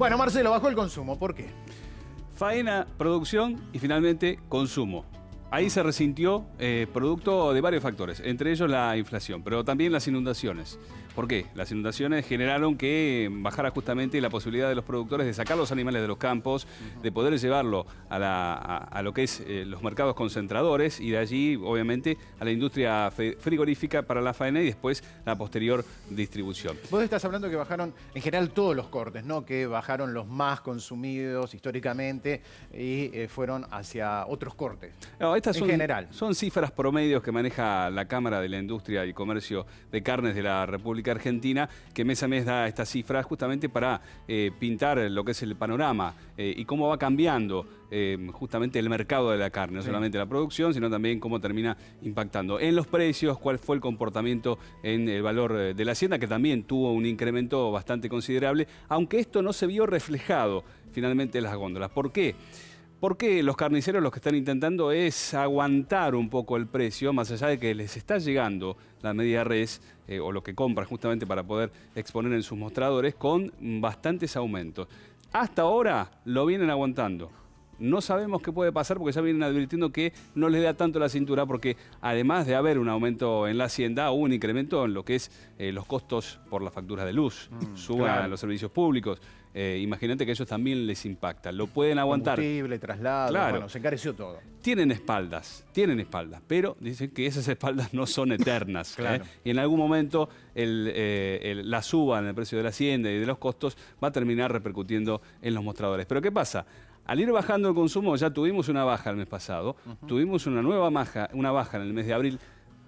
Bueno, Marcelo, bajó el consumo. ¿Por qué? Faena, producción y finalmente consumo. Ahí se resintió producto de varios factores, entre ellos la inflación, pero también las inundaciones. ¿Por qué? Las inundaciones generaron que bajara justamente la posibilidad de los productores de sacar los animales de los campos, de poder llevarlo a lo que es los mercados concentradores y de allí, obviamente, a la industria frigorífica para la faena y después la posterior distribución. Vos estás hablando que bajaron en general todos los cortes, ¿no? Que bajaron los más consumidos históricamente y fueron hacia otros cortes. No, estas en general. Son cifras promedios que maneja la Cámara de la Industria y Comercio de Carnes de la República Argentina, que mes a mes da estas cifras justamente para pintar lo que es el panorama y cómo va cambiando justamente el mercado de la carne, no solamente la producción, sino también cómo termina impactando en los precios, cuál fue el comportamiento en el valor de la hacienda, que también tuvo un incremento bastante considerable, aunque esto no se vio reflejado finalmente en las góndolas. ¿Por qué? Porque los carniceros lo que están intentando es aguantar un poco el precio, más allá de que les está llegando la media res o lo que compran justamente para poder exponer en sus mostradores con bastantes aumentos. Hasta ahora lo vienen aguantando. No sabemos qué puede pasar porque ya vienen advirtiendo que no les da tanto la cintura porque además de haber un aumento en la hacienda, hubo un incremento en lo que es los costos por las facturas de luz, suban los servicios públicos. Imagínate que a ellos también les impacta. Lo pueden aguantar. Combustible, traslado, claro. Bueno, se encareció todo. Tienen espaldas, pero dicen que esas espaldas no son eternas. Claro. Y en algún momento la suba en el precio de la hacienda y de los costos va a terminar repercutiendo en los mostradores. Pero ¿qué pasa? Al ir bajando el consumo, ya tuvimos una baja el mes pasado, tuvimos una baja en el mes de abril.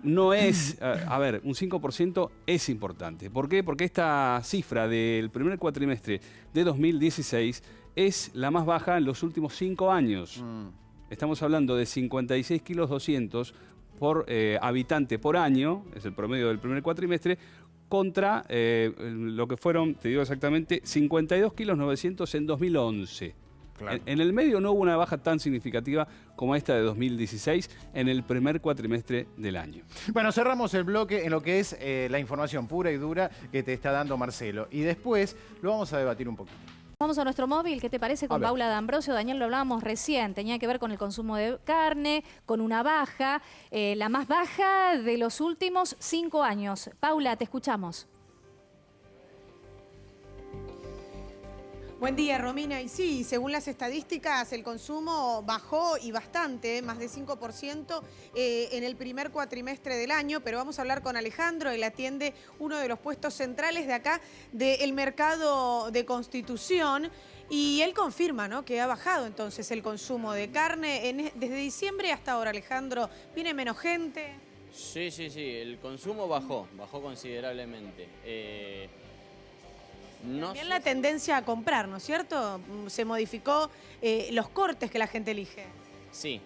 No es, a ver, un 5% es importante. ¿Por qué? Porque esta cifra del primer cuatrimestre de 2016 es la más baja en los últimos 5 años. Estamos hablando de 56 kilos 200 por habitante por año, es el promedio del primer cuatrimestre, contra lo que fueron, te digo exactamente, 52 kilos 900 en 2011. Claro. En el medio no hubo una baja tan significativa como esta de 2016 en el primer cuatrimestre del año. Bueno, cerramos el bloque en lo que es la información pura y dura que te está dando Marcelo. Y después lo vamos a debatir un poquito. Vamos a nuestro móvil, ¿qué te parece? Con Paula D'Ambrosio. Daniel, lo hablábamos recién, tenía que ver con el consumo de carne, con una baja, la más baja de los últimos 5 años. Paula, te escuchamos. Buen día, Romina. Y sí, según las estadísticas, el consumo bajó y bastante, más de 5% en el primer cuatrimestre del año, pero vamos a hablar con Alejandro, él atiende uno de los puestos centrales de acá del mercado de Constitución y él confirma, ¿no?, que ha bajado entonces el consumo de carne desde diciembre hasta ahora. Alejandro, ¿viene menos gente? Sí, el consumo bajó considerablemente. También la tendencia a comprar, ¿no es cierto? Se modificó los cortes que la gente elige. Sí,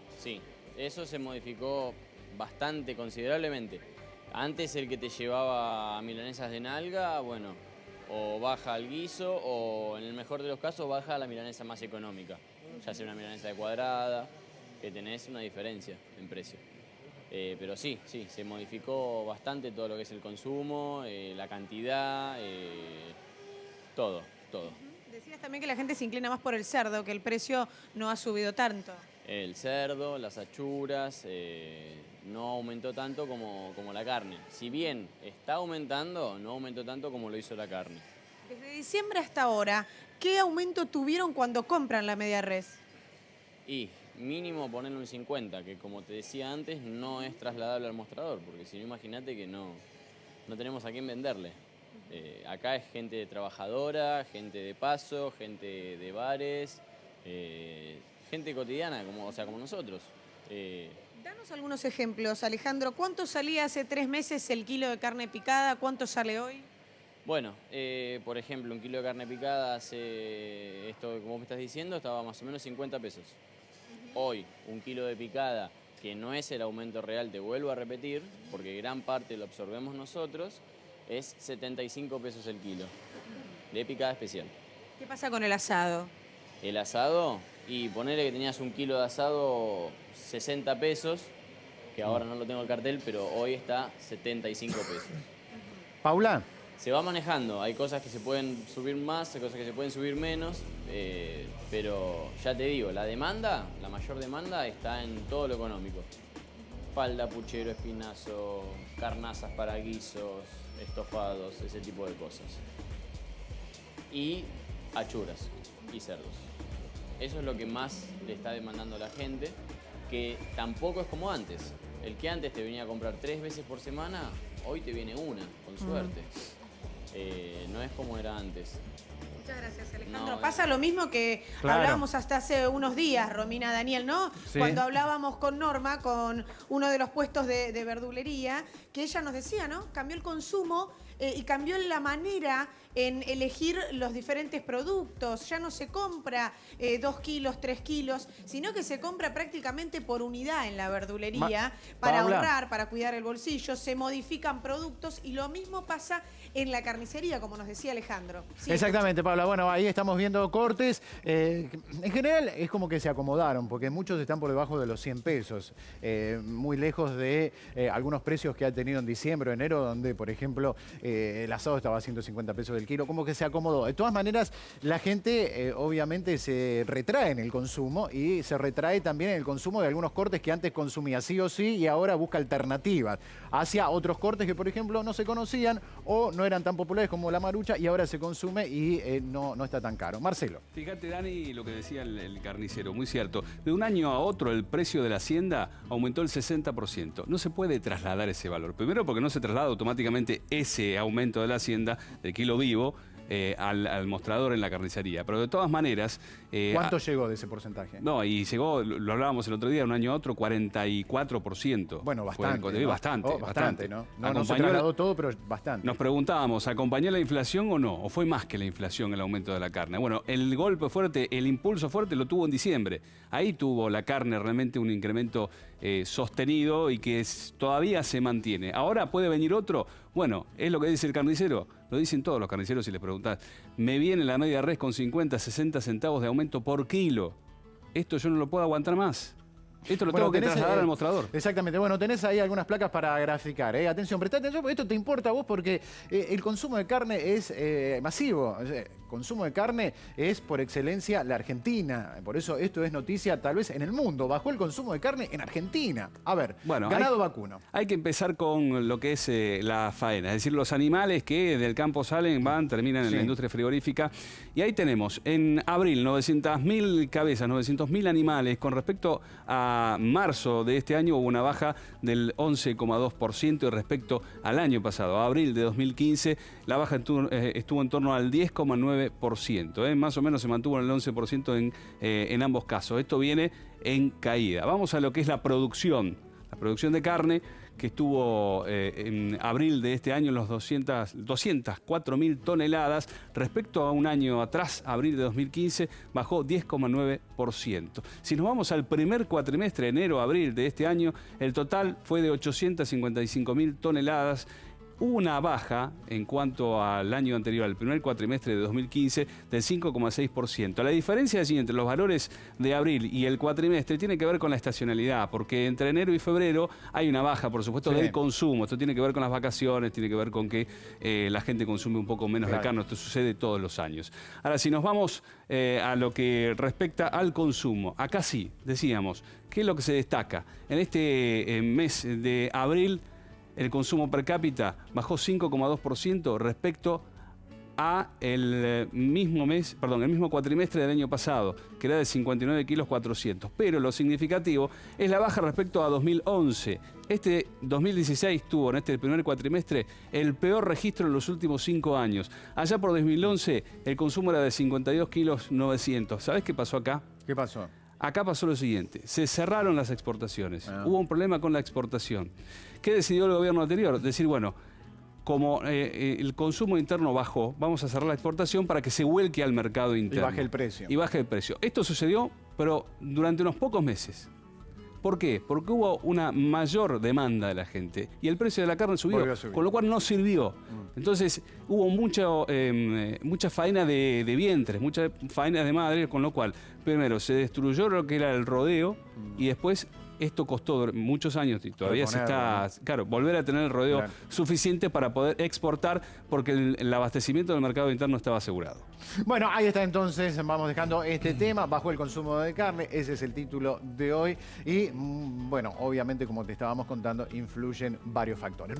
eso se modificó bastante, considerablemente. Antes el que te llevaba milanesas de nalga, bueno, o baja al guiso o en el mejor de los casos baja a la milanesa más económica. Ya sea una milanesa de cuadrada, que tenés una diferencia en precio. Pero sí, se modificó bastante todo lo que es el consumo, la cantidad... Todo. Decías también que la gente se inclina más por el cerdo, que el precio no ha subido tanto. El cerdo, las achuras, no aumentó tanto como la carne. Si bien está aumentando, no aumentó tanto como lo hizo la carne. Desde diciembre hasta ahora, ¿qué aumento tuvieron cuando compran la media res? Y mínimo ponerle un 50, que como te decía antes, no es trasladable al mostrador, porque si no, imagínate que no tenemos a quién venderle. Acá es gente trabajadora, gente de paso, gente de bares, gente cotidiana, como nosotros. Danos algunos ejemplos, Alejandro. ¿Cuánto salía hace 3 meses el kilo de carne picada? ¿Cuánto sale hoy? Bueno, por ejemplo, un kilo de carne picada hace esto, como me estás diciendo, estaba más o menos 50 pesos. Hoy, un kilo de picada, que no es el aumento real, te vuelvo a repetir, porque gran parte lo absorbemos nosotros, es 75 pesos el kilo, de picada especial. ¿Qué pasa con el asado? El asado, y ponele que tenías un kilo de asado 60 pesos, que ahora no lo tengo el cartel, pero hoy está 75 pesos. Paula, se va manejando. Hay cosas que se pueden subir más, hay cosas que se pueden subir menos, pero ya te digo, la mayor demanda está en todo lo económico. Falda, puchero, espinazo, carnazas para guisos, estofados, ese tipo de cosas. Y achuras y cerdos. Eso es lo que más le está demandando la gente, que tampoco es como antes. El que antes te venía a comprar 3 veces por semana, hoy te viene una, con suerte. No es como era antes. Muchas gracias, Alejandro. Pasa lo mismo que hablábamos hasta hace unos días, Romina, Daniel, ¿no? Sí. Cuando hablábamos con Norma, con uno de los puestos de verdulería, que ella nos decía, ¿no? Cambió el consumo y cambió la manera en elegir los diferentes productos. Ya no se compra 2 kilos, 3 kilos, sino que se compra prácticamente por unidad en la verdulería para ahorrar, para cuidar el bolsillo. Se modifican productos y lo mismo pasa en la carnicería, como nos decía Alejandro. Sí, exactamente, Paula. Bueno, ahí estamos viendo cortes. En general es como que se acomodaron, porque muchos están por debajo de los 100 pesos. Muy lejos de algunos precios que ha tenido en diciembre o enero, donde, por ejemplo, el asado estaba a 150 pesos del kilo. Como que se acomodó. De todas maneras, la gente obviamente se retrae en el consumo y se retrae también en el consumo de algunos cortes que antes consumía sí o sí y ahora busca alternativas hacia otros cortes que, por ejemplo, no se conocían o no eran tan populares como la marucha y ahora se consume y no está tan caro. Marcelo. Fíjate, Dani, lo que decía el carnicero, muy cierto. De un año a otro el precio de la hacienda aumentó el 60%. No se puede trasladar ese valor. Primero porque no se traslada automáticamente ese aumento de la hacienda del kilo vivo al mostrador en la carnicería. Pero de todas maneras... ¿Cuánto llegó de ese porcentaje? No, y llegó, lo hablábamos el otro día, de un año a otro, 44%. Bueno, bastante. ¿No? Bastante, bastante, ¿no? No se trasladó todo, pero bastante. Nos preguntábamos, ¿acompañó la inflación o no? ¿O fue más que la inflación el aumento de la carne? Bueno, el golpe fuerte, el impulso fuerte lo tuvo en diciembre. Ahí tuvo la carne realmente un incremento sostenido y que todavía se mantiene. ¿Ahora puede venir otro? Bueno, es lo que dice el carnicero. Lo dicen todos los carniceros si les preguntás. Me viene la media res con 50, 60 centavos de aumento por kilo. Esto yo no lo puedo aguantar más. Esto lo tengo que trasladar al mostrador. Exactamente. Bueno, tenés ahí algunas placas para graficar. Atención, prestá atención porque esto te importa a vos porque el consumo de carne es masivo. El consumo de carne es por excelencia la Argentina. Por eso esto es noticia tal vez en el mundo. Bajó el consumo de carne en Argentina. A ver, bueno, ganado vacuno. Hay que empezar con lo que es la faena. Es decir, los animales que del campo salen, van, terminan en la industria frigorífica. Y ahí tenemos en abril 900.000 cabezas, 900.000 animales. Con respecto a marzo de este año hubo una baja del 11,2% respecto al año pasado. A abril de 2015 la baja estuvo en torno al 10,9%. Más o menos se mantuvo en el 11% en ambos casos. Esto viene en caída. Vamos a lo que es la producción. La producción de carne, que estuvo en abril de este año en los 204.000 toneladas. Respecto a un año atrás, abril de 2015, bajó 10,9%. Si nos vamos al primer cuatrimestre, enero-abril de este año, el total fue de 855.000 toneladas. Hubo una baja en cuanto al año anterior, al primer cuatrimestre de 2015, del 5,6%. La diferencia allí entre los valores de abril y el cuatrimestre tiene que ver con la estacionalidad, porque entre enero y febrero hay una baja, por supuesto, del consumo. Esto tiene que ver con las vacaciones, tiene que ver con que la gente consume un poco menos de carne. Esto sucede todos los años. Ahora, si nos vamos a lo que respecta al consumo, acá sí, decíamos, ¿qué es lo que se destaca? En este mes de abril, el consumo per cápita bajó 5,2% respecto a el mismo cuatrimestre del año pasado, que era de 59 kilos 400. Pero lo significativo es la baja respecto a 2011. Este 2016 tuvo en este primer cuatrimestre el peor registro en los últimos 5 años. Allá por 2011 el consumo era de 52 kilos 900. ¿Sabés qué pasó acá? ¿Qué pasó? Acá pasó lo siguiente, se cerraron las exportaciones, hubo un problema con la exportación. ¿Qué decidió el gobierno anterior? Decir, bueno, como el consumo interno bajó, vamos a cerrar la exportación para que se vuelque al mercado interno. Y baje el precio. Y baje el precio. Esto sucedió, pero durante unos pocos meses. ¿Por qué? Porque hubo una mayor demanda de la gente y el precio de la carne subió, con lo cual no sirvió. Entonces hubo mucha faena de vientres, mucha faena de madres, con lo cual primero se destruyó lo que era el rodeo y después esto costó muchos años y todavía se está... Claro, volver a tener el rodeo suficiente para poder exportar porque el abastecimiento del mercado interno estaba asegurado. Bueno, ahí está entonces, vamos dejando este tema, bajó el consumo de carne, ese es el título de hoy y bueno, obviamente como te estábamos contando, influyen varios factores.